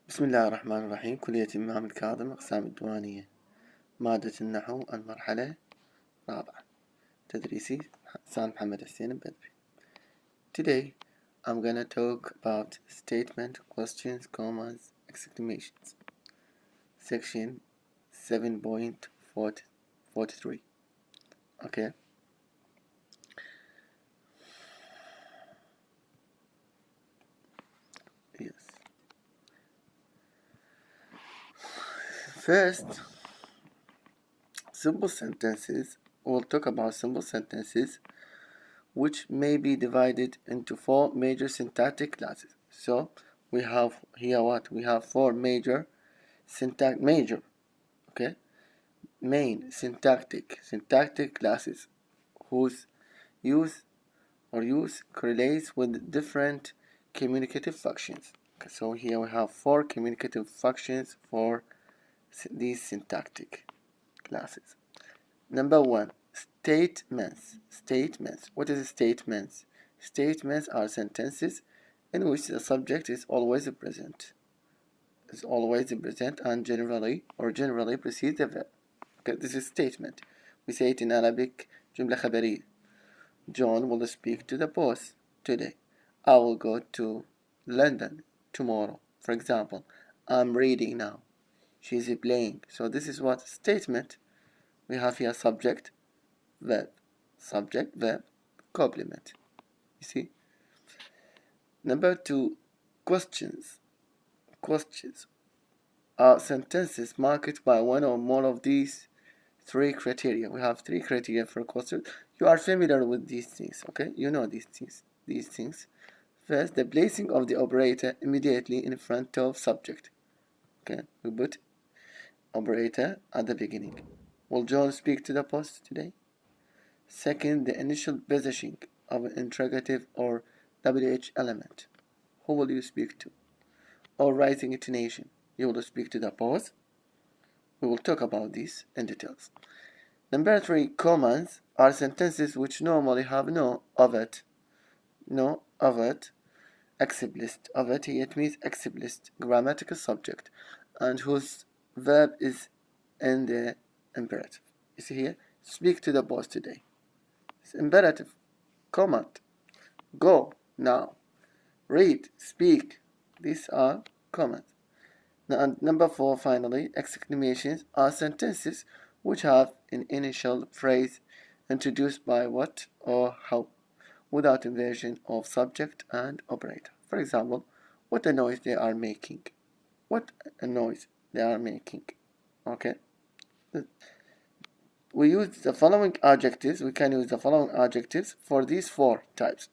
بسم الله الرحمن الرحيم. كلية الإمام الكاظم، أقسام الديوانية، مادة النحو، المرحلة الرابعة، تدريسي سان محمد حسين بدري. Today I'm gonna talk about statement, questions, commas, exclamations. Section 7.43. Okay. Yes. First, simple sentences. We'll talk about simple sentences which may be divided into four major syntactic classes. So we have here what? We have four major main syntactic classes whose use correlates with different communicative functions. Okay, so here we have four communicative functions for these syntactic classes. Number one, statements. What is statements? Statements are sentences in which the subject is always present. And generally precedes the verb. Okay, this is statement. We say it in Arabic, جملة خبرية. John will speak to the boss today. I will go to London tomorrow. For example, I'm reading now. She's playing. So this is what statement. We have here subject, verb, complement. You see? Number two, questions. Questions are sentences marked by one or more of these three criteria. We have three criteria for questions. You are familiar with these things, okay? You know these things. First, the placing of the operator immediately in front of subject. Okay, we put operator at the beginning. Will John speak to the boss today? Second, the initial positioning of an interrogative or WH element. Who will you speak to? Or rising intonation. You will speak to the boss. We will talk about this in details. Number three, commas are sentences which normally have no of it, explicit. Of it, it means explicit grammatical subject, and whose verb is in the imperative. You see here, speak to the boss today. It's imperative. Command. Go now. Read. Speak. These are commands. Now, and number four, finally, exclamations are sentences which have an initial phrase introduced by what or how, without inversion of subject and operator. For example, what a noise they are making. What a noise they are making. Okay. We use the following adjectives. We can use the following adjectives for these four types.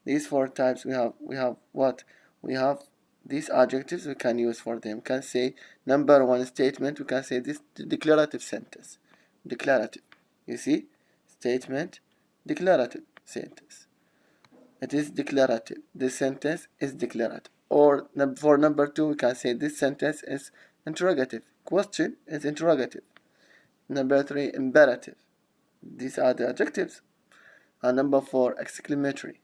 These four types we have what? We have these adjectives we can use for them. We can say number one statement. We can say this declarative sentence. Declarative. You see? Statement, declarative sentence. It is declarative. This sentence is declarative. Or for number two, we can say this sentence is interrogative. Question is interrogative. Number three, imperative. These are the adjectives. And number four, exclamatory.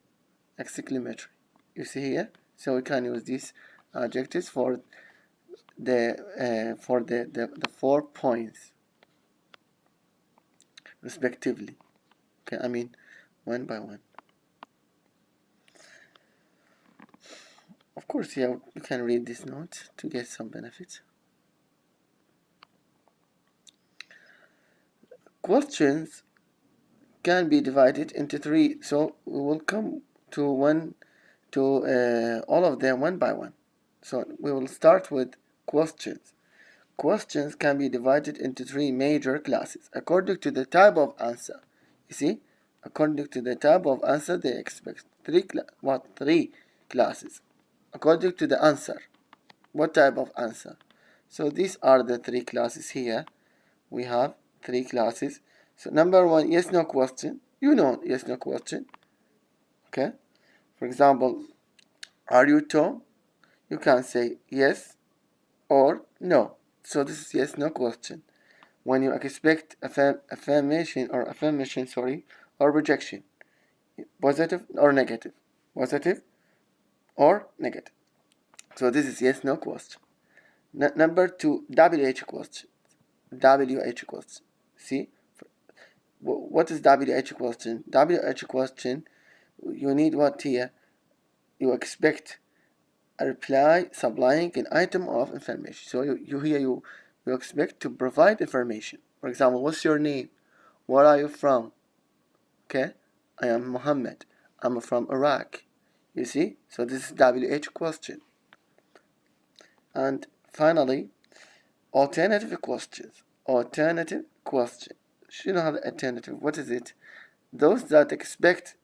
You see here? So we can use these adjectives for the 4 points respectively. Okay, I mean one by one. Of course, here you can read this note to get some benefits. Questions can be divided into three, so we will come to all of them one by one. So we will start with questions. Questions can be divided into three major classes according to the type of answer. You see, according to the type of answer, they expect three classes. According to the answer, what type of answer? So these are the three classes here. We have three classes. So number one, yes, no question. You know yes, no question. Okay. For example, are you Tom? You can say yes or no. So this is yes, no question. When you expect affirmation or rejection, positive or negative. So this is yes, no question. Number 2, WH question. WH question. See, what is WH question? WH question, you need what here? You expect a reply supplying an item of information. So you expect to provide information. For example, what's your name? Where are you from? Okay, I am Muhammad. I'm from Iraq. You see? So this is WH question. And finally, alternative questions. Alternative question. You know how the alternative, what is it? Those that expect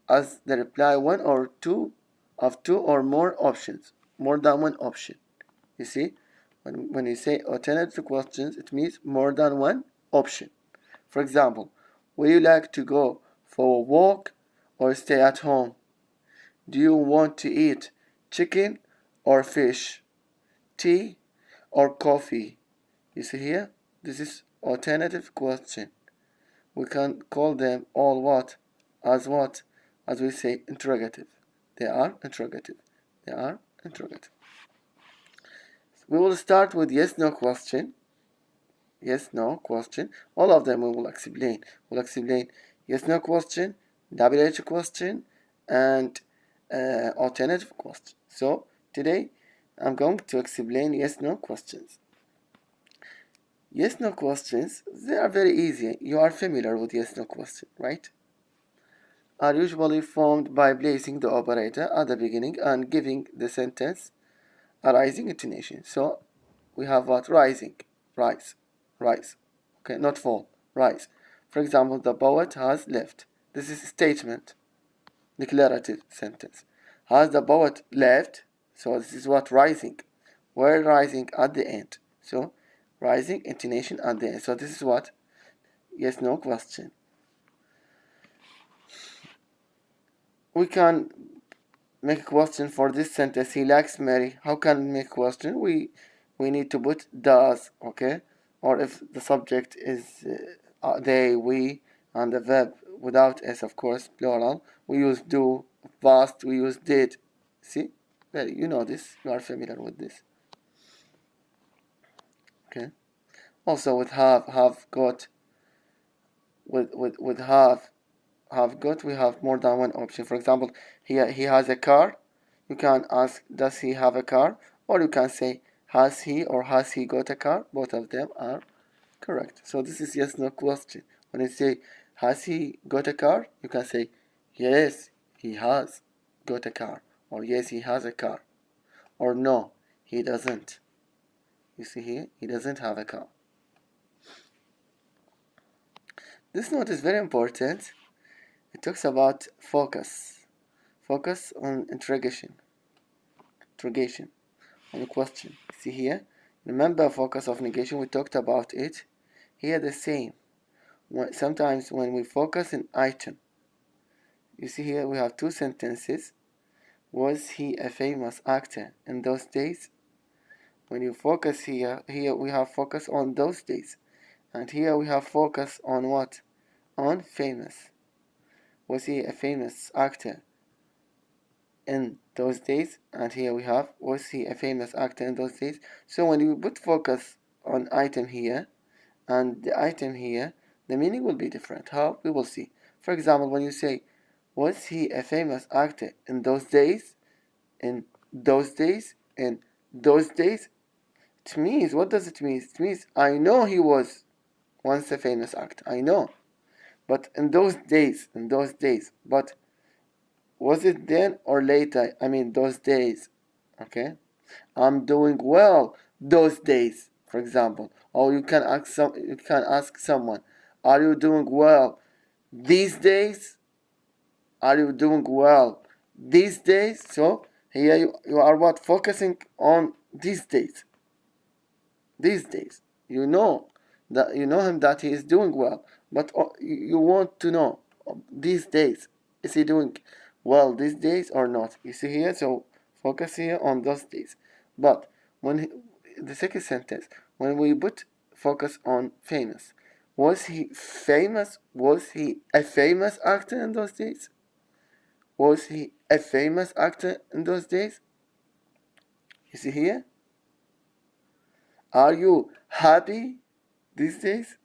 as the reply one or two of two or more options, more than one option. You see, when you say alternative questions, it means more than one option. For example, would you like to go for a walk or stay at home? Do you want to eat chicken or fish, tea or coffee? You see here, this is alternative question. We can call them all what? As what? As we say, interrogative. They are interrogative. They are interrogative. We will start with yes, no question. Yes, no question. All of them we will explain. We'll explain yes, no question, WH question, and alternative question. So today I'm going to explain yes, no questions. Yes, no questions, they are very easy. You are familiar with yes, no question, right? Are usually formed by placing the operator at the beginning and giving the sentence a rising intonation. So we have what? Rising, rise, rise. Okay, not fall, rise. For example, the poet has left. This is a statement, declarative sentence. Has the poet left? So this is what? Rising. Where rising at the end. So rising intonation at the end. So this is what? Yes, no question. We can make a question for this sentence. He likes Mary. How can we make a question? We need to put does, okay? Or if the subject is they, we, and the verb without s, of course, plural, we use do. Past, we use did. See? Well, you know this. You are familiar with this. Okay. Also with have got. With have got, we have more than one option. For example, he has a car. You can ask, does he have a car? Or you can say, has he or has he got a car? Both of them are correct. So this is yes, no question. When you say, has he got a car? You can say, yes, he has got a car. Or yes, he has a car. Or no, he doesn't. You see here, he doesn't have a car. This note is very important. It talks about focus. Focus on interrogation on a question. See here, remember focus of negation, we talked about it. Here the same. Sometimes when we focus an item, you see here we have two sentences. Was he a famous actor in those days? When you focus here we have focus on those days. And here we have focus on what? On famous. Was he a famous actor in those days? And here we have, was he a famous actor in those days? So when you put focus on item here and the item here, the meaning will be different. How? We will see. For example, when you say, was he a famous actor in those days? In those days? In those days? It means, what does it mean? It means, I know he was once a famous actor. I know. But in those days, but was it then or later? I mean, those days. Okay? I'm doing well those days, for example. Or you can ask someone, are you doing well these days? Are you doing well these days? So here you are what? Focusing on these days. These days. You know him that he is doing well. But you want to know these days. Is he doing well these days or not? You see here? So focus here on those days. But the second sentence, when we put focus on famous, was he famous? Was he a famous actor in those days? Was he a famous actor in those days? You see here? Are you happy these days؟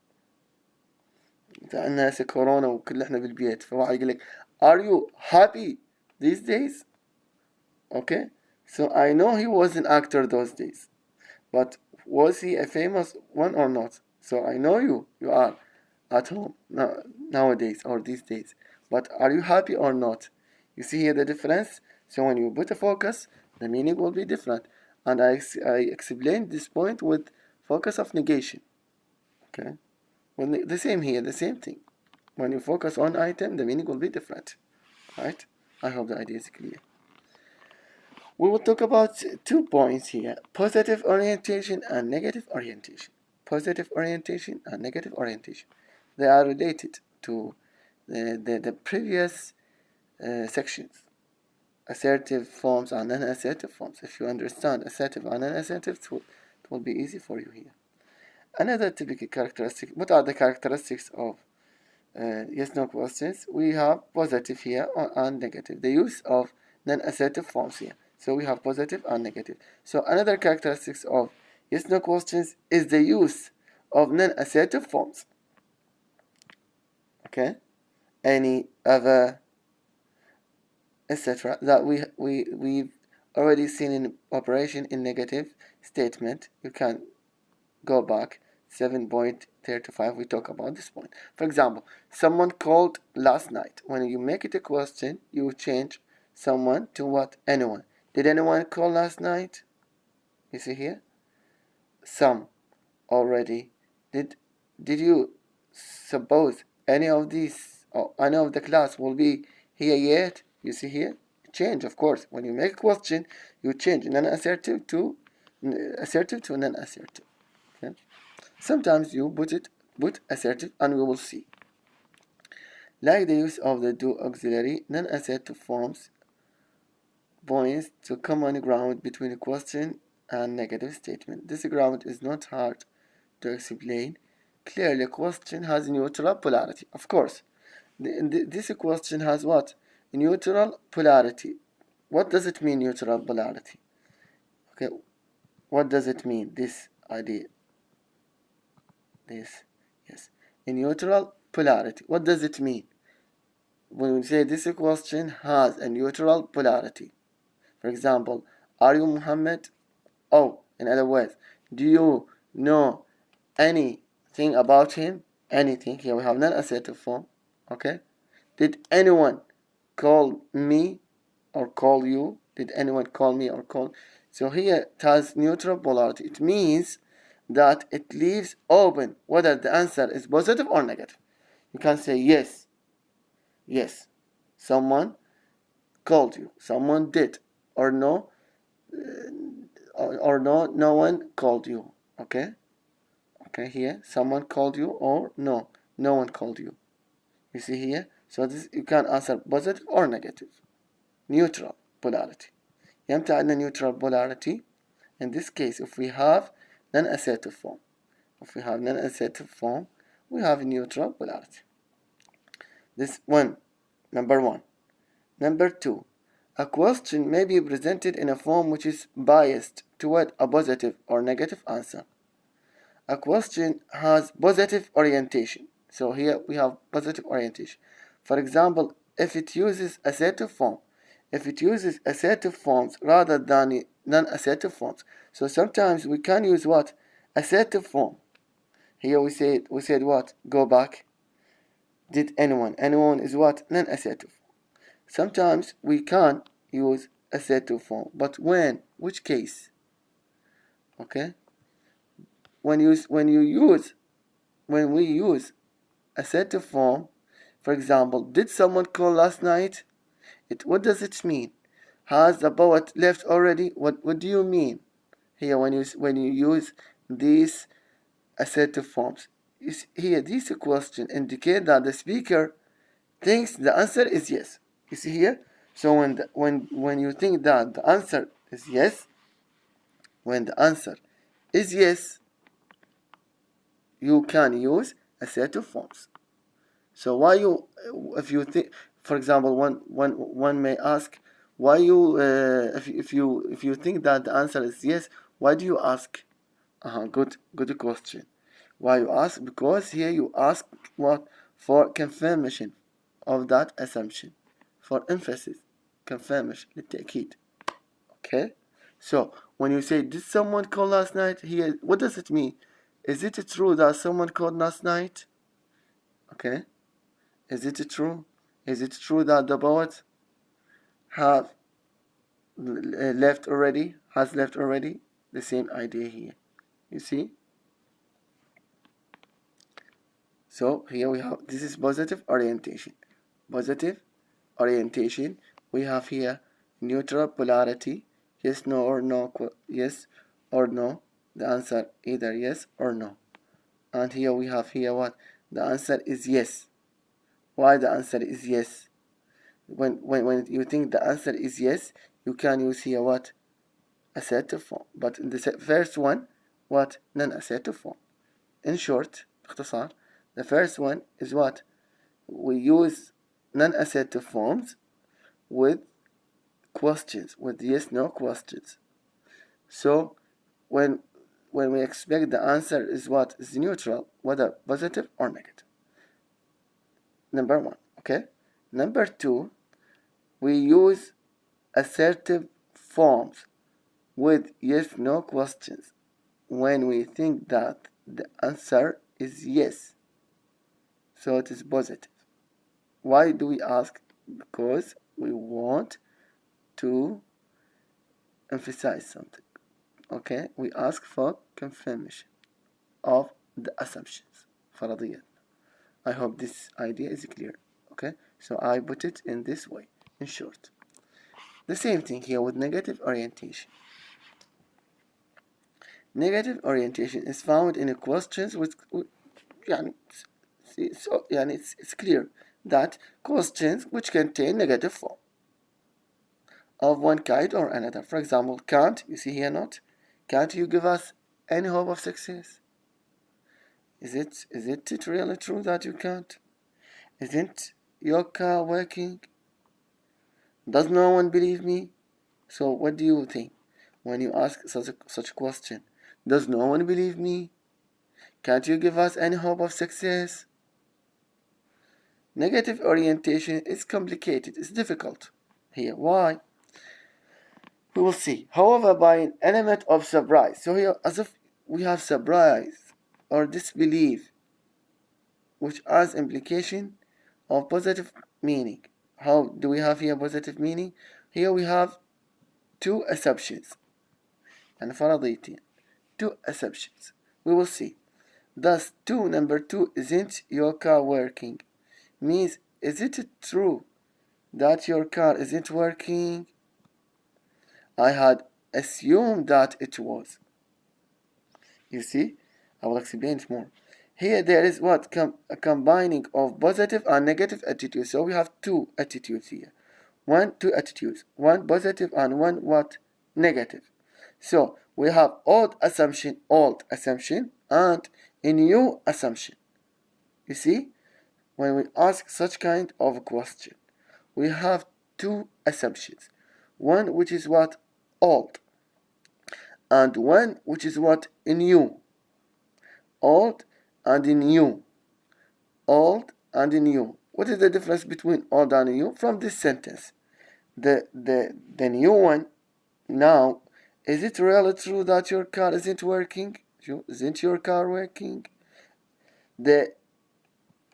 لأن هسه كورونا وكل احنا بالبيت، فواحد يقول لك Are you happy these days? Okay, so I know he was an actor those days, but was he a famous one or not? So I know you are at home nowadays or these days, but are you happy or not? You see here the difference? So when you put a focus, the meaning will be different. And I explained this point with focus of negation. Okay, well, the same here, the same thing. When you focus on item, the meaning will be different, right? I hope the idea is clear. We will talk about 2 points here: positive orientation and negative orientation. Positive orientation and negative orientation. They are related to the previous sections: assertive forms and non-assertive forms. If you understand assertive and non-assertive, it will be easy for you here. Another typical characteristic: what are the characteristics of yes/no questions? We have positive here and negative. The use of non-assertive forms here. So we have positive and negative. So another characteristics of yes/no questions is the use of non-assertive forms. Okay, any other, etc. that we've already seen in operation in negative statement. You can go back 7.35. We talk about this point. For example, someone called last night. When you make it a question, you change someone to what? Anyone. Did anyone call last night? You see here? Some already. Did you suppose any of these or any of the class will be here yet? You see here? Change, of course. When you make a question, you change non-assertive to non-assertive. Okay? Sometimes you put assertive, and we will see. Like the use of the do auxiliary, non-assertive forms points to common ground between a question and negative statement. This ground is not hard to explain. Clearly, a question has neutral polarity. Of course, this question has what? Neutral polarity. What does it mean, neutral polarity? Okay, what does it mean, this idea? This, yes. In neutral polarity, what does it mean? When we say this question has a neutral polarity, for example, are you Muhammad? Oh, in other words, do you know anything about him? Anything. Here we have non-assertive form. Okay. Did anyone call me or call you? Did anyone call me or call? So here it has neutral polarity. It means that it leaves open whether the answer is positive or negative. You can say yes, yes, someone called you, someone did, or no, or no, no one called you. Okay, okay, here someone called you, or no, no one called you. You see here, so this you can answer positive or negative. Neutral polarity. يمتى عندنا neutral polarity? In this case, if we have non-assertive form, we have neutral polarity. This one, number one. Number two, a question may be presented in a form which is biased toward a positive or negative answer. A question has positive orientation. So here we have positive orientation. For example, if it uses assertive form, if it uses assertive forms rather than non-assertive forms. So sometimes we can use what? Assertive form. Here we said what? Go back. Did anyone? Anyone is what? Non-assertive. Sometimes we can use assertive form, but when? Which case? Okay? When we use assertive form, for example, did someone call last night? What does it mean? Has the poet left already? What do you mean here when you use these assertive forms? Here, this question indicate that the speaker thinks the answer is yes. You see here? So when you think that the answer is yes, when the answer is yes, you can use assertive forms. So why you, if you think, for example, one may ask, why you, if you think that the answer is yes, why do you ask? Good question. Why you ask? Because here you ask what? For confirmation of that assumption. For emphasis. Confirmation. للتأكيد. Okay? So, when you say, did someone call last night? Here, what does it mean? Is it true that someone called last night? Okay? Is it true? Is it true that the poet have left already? Has left already? The same idea here. You see? So here we have, this is positive orientation. Positive orientation. We have here neutral polarity. Yes, no, or no. Yes or no. The answer either yes or no. And here we have here what? The answer is yes. Why the answer is yes? When you think the answer is yes, you can use here what? Assertive form. But in the first one, what? Non-assertive form. In short, باختصار, the first one is what? We use non-assertive forms with questions, with yes-no questions. So when we expect the answer is what? Is neutral, whether positive or negative. Number one, okay? Number two, we use assertive forms with yes-no questions when we think that the answer is yes. So it is positive. Why do we ask? Because we want to emphasize something. Okay, we ask for confirmation of the assumptions. فرضيات. I hope this idea is clear. Okay, so I put it in this way, in short. The same thing here with negative orientation. Negative orientation is found in questions with يعني, so يعني it's clear that questions which contain negative form of one kind or another. For example, can't, you see here not? Can't you give us any hope of success? Is it really true that you can't? Isn't your car working? Does no one believe me? So what do you think when you ask such a question? Does no one believe me? Can't you give us any hope of success? Negative orientation is complicated, it's difficult here. Why? We will see. However, by an element of surprise. So here, as if we have surprise or disbelief, which has implication of positive meaning. How do we have here positive meaning? Here we have two assumptions. And فرضيتين. Two assumptions. We will see. Thus, number two, isn't your car working? Means, is it true that your car isn't working? I had assumed that it was. You see? I will explain it more. Here there is what? A combining of positive and negative attitudes. So we have two attitudes here. Two attitudes. One positive and one what? Negative. So we have old assumption, and a new assumption. You see? When we ask such kind of a question, we have two assumptions. One which is what? Old. And one which is what? New. Old and new. Old and new. What is the difference between old and new? From this sentence, the new one now, is it really true that your car isn't working? Isn't your car working? The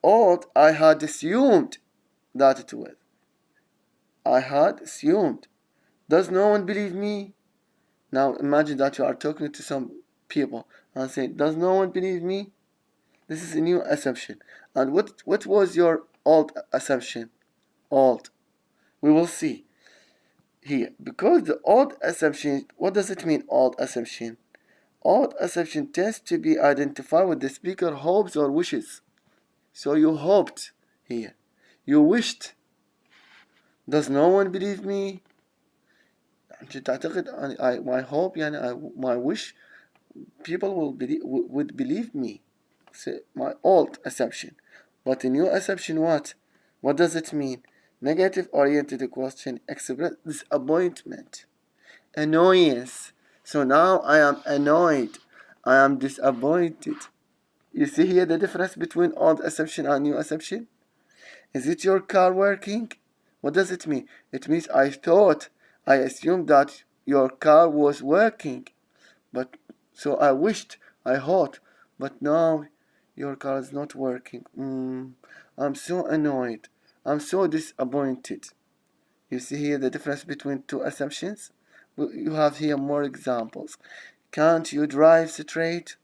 old, I had assumed that it was. I had assumed. Does no one believe me? Now imagine that you are talking to some people and saying, does no one believe me? This is a new assumption. And what was your old assumption? Old. We will see here. Because the old assumption, what does it mean, old assumption? Old assumption tends to be identified with the speaker hopes or wishes. So you hoped here. You wished. Does no one believe me? أنت تعتقد my hope يعني my wish people would believe me. So my old assumption. But the new assumption what? What does it mean? Negative oriented question express disappointment, annoyance. So now I am annoyed. I am disappointed. You see here the difference between old assumption and new assumption? Is it your car working? What does it mean? It means I assumed that your car was working. But so I wished, I hoped, but now your car is not working. I'm so annoyed. I'm so disappointed. You see here the difference between two assumptions? You have here more examples. Can't you drive straight?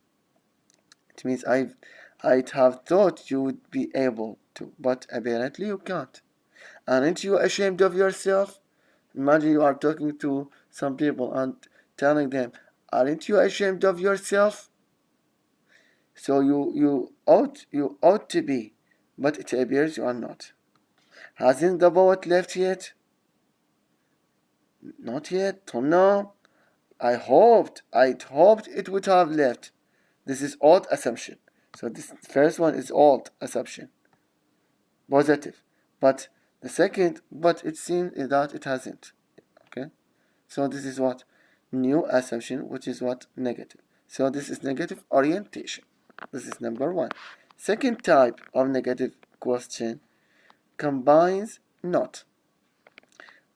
It means I'd have thought you would be able to, but apparently you can't. Aren't you ashamed of yourself? Imagine you are talking to some people and telling them, aren't you ashamed of yourself? So you ought to be, but it appears you are not. Hasn't the boat left yet? Not yet. Oh no. I'd hoped it would have left. This is odd assumption. So this first one is odd assumption. Positive. But the second, but it seems that it hasn't. Okay? So this is what? New assumption, which is what? Negative. So this is negative orientation. This is number one. Second type of negative question combines not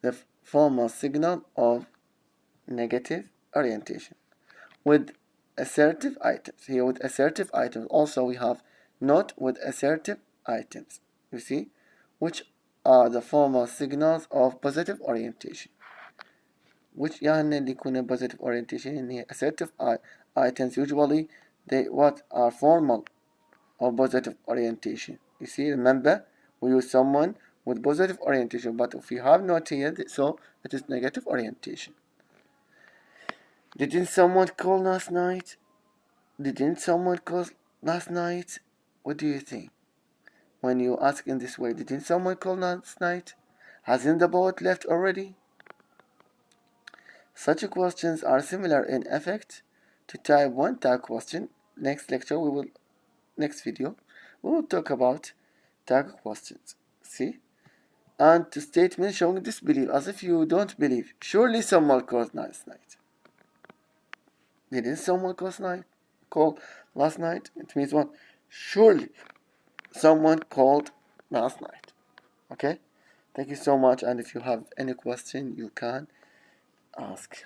the formal signal of negative orientation with assertive items. Here with assertive items also we have not with assertive items. You see? Which are the formal signals of positive orientation. which يعني اللي يكون positive orientation يعني assertive items usually they what are formal or positive orientation. You see, remember we use someone with positive orientation, but if we have not here, so it is negative orientation. Didn't someone call last night? Didn't someone call last night? What do you think? When you ask in this way, didn't someone call last night? Hasn't the boat left already? Such questions are similar in effect to type 1 tag question. Next video, we will talk about tag questions. See? And to statements showing disbelief, as if you don't believe. Surely someone called last night. Didn't someone call last night? It means what? Surely someone called last night. Okay? Thank you so much. And if you have any question, you can ask.